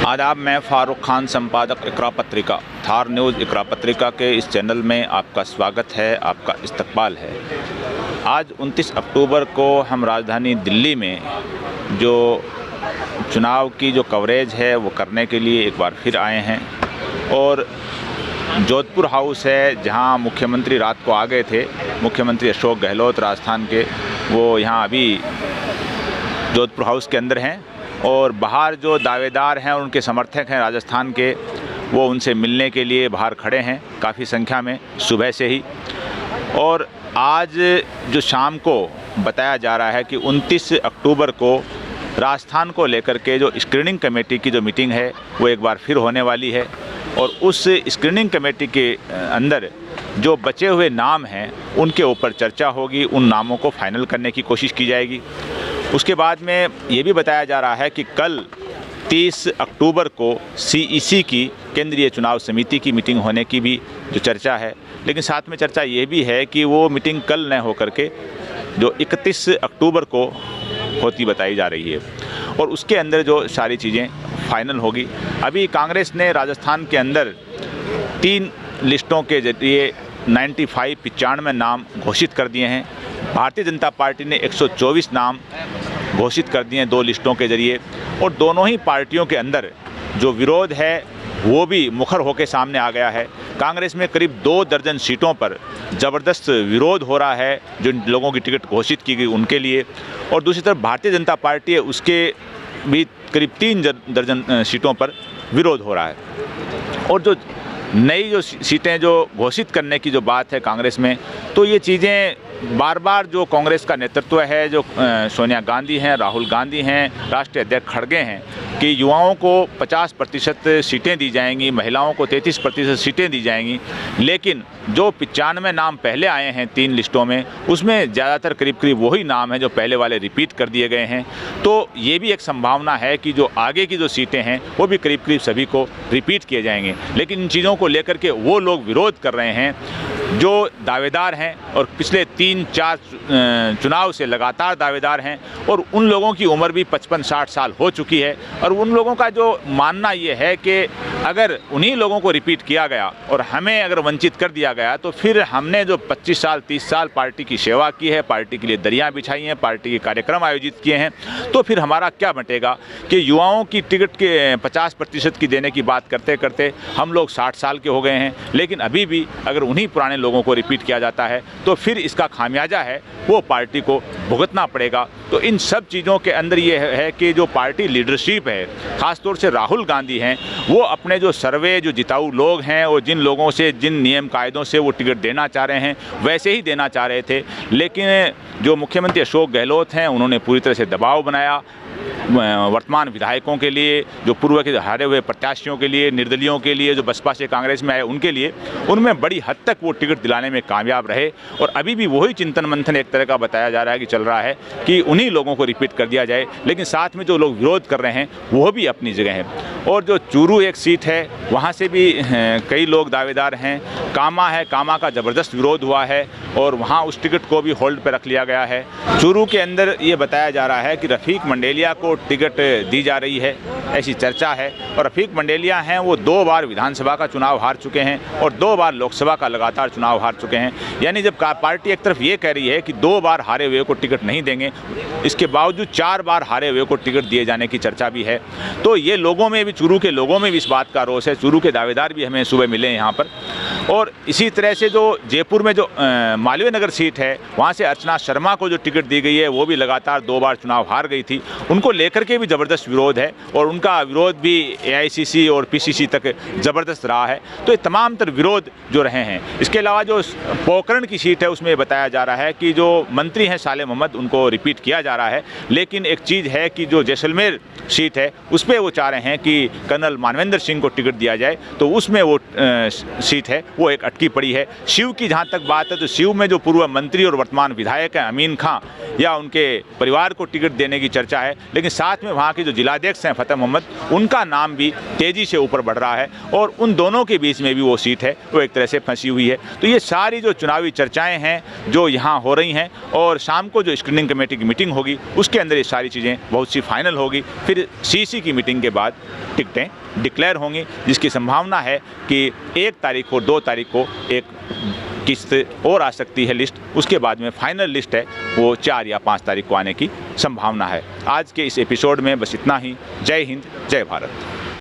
आदाब, मैं फ़ारूक खान, संपादक इकरा पत्रिका। थार न्यूज़ इकरा पत्रिका के इस चैनल में आपका स्वागत है, आपका इस्तकबाल है। आज 29 अक्टूबर को हम राजधानी दिल्ली में जो चुनाव की जो कवरेज है वो करने के लिए एक बार फिर आए हैं और जोधपुर हाउस है जहां मुख्यमंत्री रात को आ गए थे। मुख्यमंत्री अशोक गहलोत राजस्थान के, वो यहां अभी जोधपुर हाउस के अंदर हैं और बाहर जो दावेदार हैं और उनके समर्थक हैं राजस्थान के, वो उनसे मिलने के लिए बाहर खड़े हैं काफ़ी संख्या में सुबह से ही। और आज जो शाम को बताया जा रहा है कि 29 अक्टूबर को राजस्थान को लेकर के जो स्क्रीनिंग कमेटी की जो मीटिंग है वो एक बार फिर होने वाली है और उस स्क्रीनिंग कमेटी के अंदर जो बचे हुए नाम हैं उनके ऊपर चर्चा होगी, उन नामों को फाइनल करने की कोशिश की जाएगी। उसके बाद में ये भी बताया जा रहा है कि कल 30 अक्टूबर को CEC की केंद्रीय चुनाव समिति की मीटिंग होने की भी जो चर्चा है, लेकिन साथ में चर्चा ये भी है कि वो मीटिंग कल न होकर के जो 31 अक्टूबर को होती बताई जा रही है और उसके अंदर जो सारी चीज़ें फाइनल होगी। अभी कांग्रेस ने राजस्थान के अंदर 3 लिस्टों के जरिए 95 नाम घोषित कर दिए हैं। भारतीय जनता पार्टी ने 124 नाम घोषित कर दिए हैं 2 लिस्टों के जरिए और दोनों ही पार्टियों के अंदर जो विरोध है वो भी मुखर होकर सामने आ गया है। कांग्रेस में करीब 2 दर्जन सीटों पर ज़बरदस्त विरोध हो रहा है जिन लोगों की टिकट घोषित की गई उनके लिए, और दूसरी तरफ भारतीय जनता पार्टी है उसके भी करीब 3 दर्जन सीटों पर विरोध हो रहा है। और जो नई जो सीटें जो घोषित करने की जो बात है कांग्रेस में, तो ये चीज़ें बार बार जो कांग्रेस का नेतृत्व है, जो सोनिया गांधी हैं, राहुल गांधी हैं, राष्ट्रीय अध्यक्ष खड़गे हैं कि युवाओं को 50% सीटें दी जाएंगी, महिलाओं को 33% सीटें दी जाएंगी, लेकिन जो 95 नाम पहले आए हैं 3 लिस्टों में, उसमें ज़्यादातर करीब वही नाम हैं जो पहले वाले रिपीट कर दिए गए हैं। तो ये भी एक संभावना है कि जो आगे की जो सीटें हैं वो भी करीब सभी को रिपीट किए जाएंगे। लेकिन इन चीज़ों को लेकर के वो लोग विरोध कर रहे हैं जो दावेदार हैं और पिछले 3-4 चुनाव से लगातार दावेदार हैं और उन लोगों की उम्र भी 55-60 साल हो चुकी है। और उन लोगों का जो मानना ये है कि अगर उन्हीं लोगों को रिपीट किया गया और हमें अगर वंचित कर दिया गया तो फिर हमने जो 25 साल 30 साल पार्टी की सेवा की है, पार्टी के लिए दरियाँ बिछाई हैं, पार्टी के कार्यक्रम आयोजित किए हैं, तो फिर हमारा क्या बटेगा कि युवाओं की टिकट के 50% की देने की बात करते करते हम लोग 60 साल के हो गए हैं। लेकिन अभी भी अगर उन्हीं पुराने लोगों को रिपीट किया जाता है तो फिर इसका खामियाजा है वो पार्टी को भुगतना पड़ेगा। तो इन सब चीज़ों के अंदर ये है कि जो पार्टी लीडरशिप है, ख़ासतौर से राहुल गांधी हैं, वो अपने जो सर्वे जो जिताऊ लोग हैं और जिन लोगों से जिन नियम कायदों से वो टिकट देना चाह रहे हैं वैसे ही देना चाह रहे थे, लेकिन जो मुख्यमंत्री अशोक गहलोत हैं उन्होंने पूरी तरह से दबाव बनाया वर्तमान विधायकों के लिए, जो पूर्व के हारे हुए प्रत्याशियों के लिए, निर्दलियों के लिए, जो बसपा से कांग्रेस में आए उनके लिए, उनमें बड़ी हद तक वो टिकट दिलाने में कामयाब रहे। और अभी भी वही चिंतन मंथन एक तरह का बताया जा रहा है कि चल रहा है कि उन्हीं लोगों को रिपीट कर दिया जाए, लेकिन साथ में जो लोग विरोध कर रहे हैं वो भी अपनी जगह हैं। और जो चूरू एक सीट है वहाँ से भी कई लोग दावेदार हैं। कामा है, कामा का ज़बरदस्त विरोध हुआ है और वहाँ उस टिकट को भी होल्ड पर रख लिया गया है। चूरू के अंदर ये बताया जा रहा है कि रफ़ीक मंडेलिया को टिकट दी जा रही है, ऐसी चर्चा है। और रफ़ीक मंडेलिया हैं वो 2 बार विधानसभा का चुनाव हार चुके हैं और 2 बार लोकसभा का लगातार चुनाव हार चुके हैं। यानी जब पार्टी एक तरफ ये कह रही है कि 2 बार हारे हुए को टिकट नहीं देंगे, इसके बावजूद 4 बार हारे हुए को टिकट दिए जाने की चर्चा भी है। तो ये लोगों में भी, चूरू के लोगों में भी इस बात का रोष है। चूरू के दावेदार भी हमें सुबह मिले यहाँ पर। और इसी तरह से जो जयपुर में जो मालवीय नगर सीट है वहाँ से अर्चना शर्मा को जो टिकट दी गई है वो भी लगातार 2 बार चुनाव हार गई थी, उनको लेकर के भी ज़बरदस्त विरोध है और उनका विरोध भी AICC और PCC तक ज़बरदस्त रहा है। तो ये तमाम तर विरोध जो रहे हैं। इसके अलावा जो पोखरण की सीट है उसमें बताया जा रहा है कि जो मंत्री हैं साले मोहम्मद उनको रिपीट किया जा रहा है, लेकिन एक चीज़ है कि जो जैसलमेर सीट है उस पर वो चाह रहे हैं कि कर्नल मानवेंद्र सिंह को टिकट दिया जाए, तो उसमें वो सीट है वो एक अटकी पड़ी है। शिव की जहाँ तक बात है तो शिव में जो पूर्व मंत्री और वर्तमान विधायक हैं अमीन खां या उनके परिवार को टिकट देने की चर्चा है, लेकिन साथ में वहाँ के जो जिलाध्यक्ष हैं फतेह मोहम्मद, उनका नाम भी तेज़ी से ऊपर बढ़ रहा है और उन दोनों के बीच में भी वो सीट है वो एक तरह से फंसी हुई है। तो ये सारी जो चुनावी चर्चाएँ हैं जो यहाँ हो रही हैं और शाम को जो स्क्रीनिंग कमेटी की मीटिंग होगी उसके अंदर ये सारी चीज़ें बहुत सी फाइनल होगी। फिर सीसी की मीटिंग के बाद टिकटें डिक्लेयर होंगी, जिसकी संभावना है कि 1 तारीख और 2 तारीख को एक किस्त और आ सकती है लिस्ट। उसके बाद में फाइनल लिस्ट है वो 4 या 5 तारीख को आने की संभावना है। आज के इस एपिसोड में बस इतना ही। जय हिंद, जय भारत।